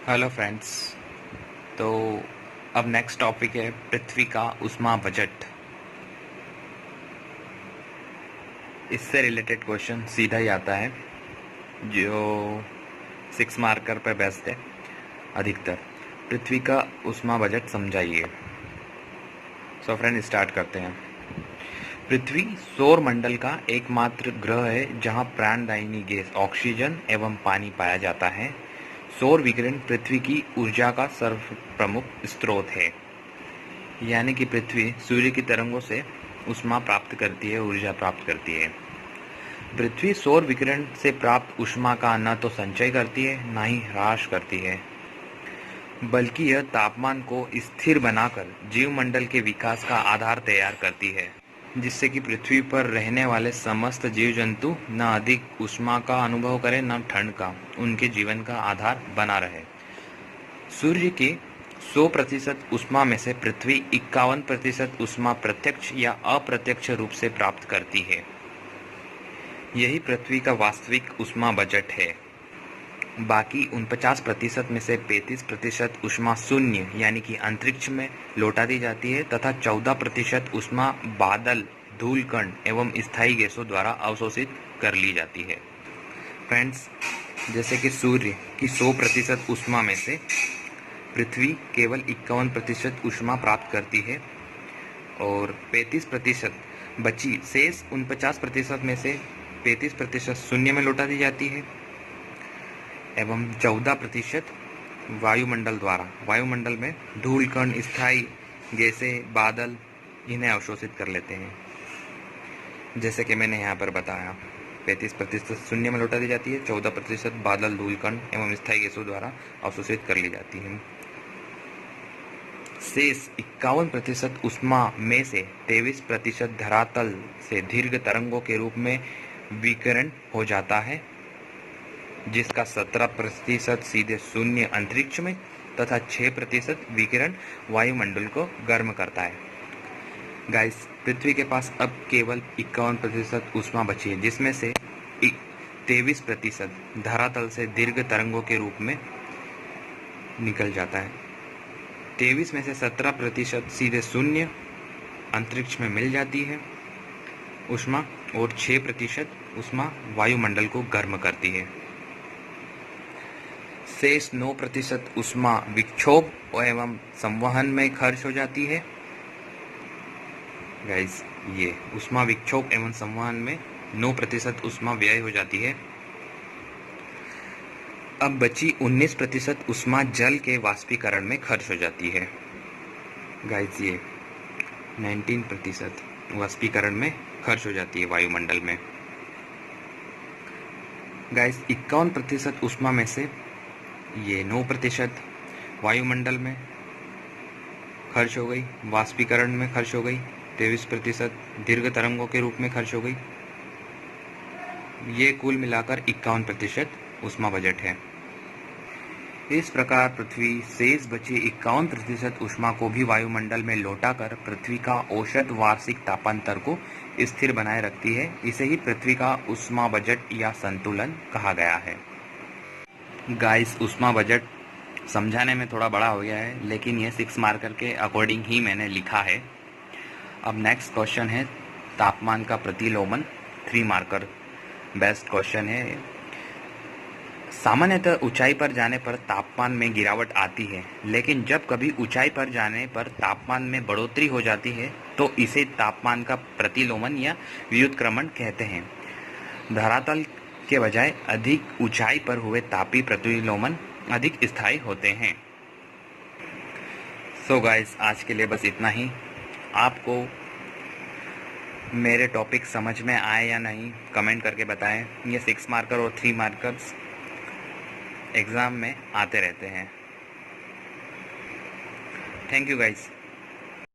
Hello friends. तो अब next topic है पृथ्वी का ऊष्मा बजट। इससे रिलेटेड क्वेश्चन सीधा ही आता है जो 6 मार्कर पर बेस्ड है अधिकतर। पृथ्वी का ऊष्मा बजट समझाइए। सो फ्रेंड स्टार्ट करते हैं। पृथ्वी सौर मंडल का एकमात्र ग्रह है जहां प्राणदायिनी गैस ऑक्सीजन एवं पानी पाया जाता है। सौर विकिरण पृथ्वी की ऊर्जा का सर्वप्रमुख स्रोत है। यानी कि पृथ्वी सूर्य की तरंगों से ऊष्मा प्राप्त करती है, ऊर्जा प्राप्त करती है। पृथ्वी सौर विकिरण से प्राप्त ऊष्मा का न तो संचय करती है, न ही ह्रास करती है, बल्कि यह तापमान को स्थिर बनाकर जीवमंडल के विकास का आधार तैयार करती है, जिससे कि पृथ्वी पर रहने वाले समस्त जीव जंतु न अधिक ऊष्मा का अनुभव करें न ठंड का, उनके जीवन का आधार बना रहे। सूर्य की 100% ऊष्मा में से पृथ्वी 51% ऊष्मा प्रत्यक्ष या अप्रत्यक्ष रूप से प्राप्त करती है। यही पृथ्वी का वास्तविक ऊष्मा बजट है। बाकी 49% में से 35% ऊष्मा शून्य यानी कि अंतरिक्ष में लौटा दी जाती है तथा 14% ऊष्मा बादल, धूलकण एवं स्थायी गैसों द्वारा अवशोषित कर ली जाती है। फ्रेंड्स, जैसे कि सूर्य की 100% ऊष्मा में से पृथ्वी केवल 51% ऊष्मा प्राप्त करती है और 35% बची शेष 49% में से 35% शून्य में लौटा दी जाती है एवं 14% वायुमंडल द्वारा, वायुमंडल में धूल कण, स्थायी गैसें, बादल इन्हें अवशोषित कर लेते हैं। जैसे कि मैंने यहाँ पर बताया, 35% शून्य में लौटा दी जाती है, 14% बादल, धूल कण एवं स्थायी गैसों द्वारा अवशोषित कर ली जाती है। शेष 51% ऊष्मा में से 23% धरातल से दीर्घ तरंगों के रूप में विकिरण हो जाता है, जिसका 17% सीधे शून्य अंतरिक्ष में तथा 6% विकिरण वायुमंडल को गर्म करता है। गाइस, पृथ्वी के पास अब केवल 51% ऊष्मा बची है, जिसमें से 23% धरातल से दीर्घ तरंगों के रूप में निकल जाता है। 23 में से 17% सीधे शून्य अंतरिक्ष में मिल जाती है ऊष्मा और 6% ऊष्मा वायुमंडल को गर्म करती है। शेष 9% ऊष्मा विक्षोभ एवं संवहन में खर्च हो जाती है। गाइस, ये ऊष्मा विक्षोभ एवं संवहन में 9% ऊष्मा व्यय हो जाती है। अब बची 19% ऊष्मा जल के वाष्पीकरण में खर्च हो जाती है। गाइस, ये 19% वाष्पीकरण में खर्च हो जाती है वायुमंडल में। गाइस, 51% ऊष्मा में से ये 9% वायुमंडल में खर्च हो गई, वाष्पीकरण में खर्च हो गई, 23% दीर्घ तरंगों के रूप में खर्च हो गई। ये कुल मिलाकर 51% ऊष्मा बजट है। इस प्रकार पृथ्वी शेष बची 51% ऊष्मा को भी वायुमंडल में लौटाकर पृथ्वी का औसत वार्षिक तापांतर को स्थिर बनाए रखती है। इसे ही पृथ्वी का ऊष्मा बजट या संतुलन कहा गया है। गाइस, ऊष्मा बजट समझाने में थोड़ा बड़ा हो गया है, लेकिन ये 6 मार्कर के अकॉर्डिंग ही मैंने लिखा है। अब नेक्स्ट क्वेश्चन है तापमान का प्रतिलोमन। 3 मार्कर बेस्ट क्वेश्चन है। सामान्यतः ऊंचाई पर जाने पर तापमान में गिरावट आती है, लेकिन जब कभी ऊंचाई पर जाने पर तापमान में बढ़ोतरी हो जाती है तो इसे तापमान का प्रतिलोमन या व्युत्क्रमण कहते हैं। धरातल के बजाय अधिक ऊंचाई पर हुए तापीय प्रतिलोमन अधिक स्थायी होते हैं। सो गाइस, आज के लिए बस इतना ही। आपको मेरे टॉपिक समझ में आए या नहीं कमेंट करके बताएं। ये 6 मार्कर और 3 मार्कर्स एग्ज़ाम में आते रहते हैं। Thank you guys.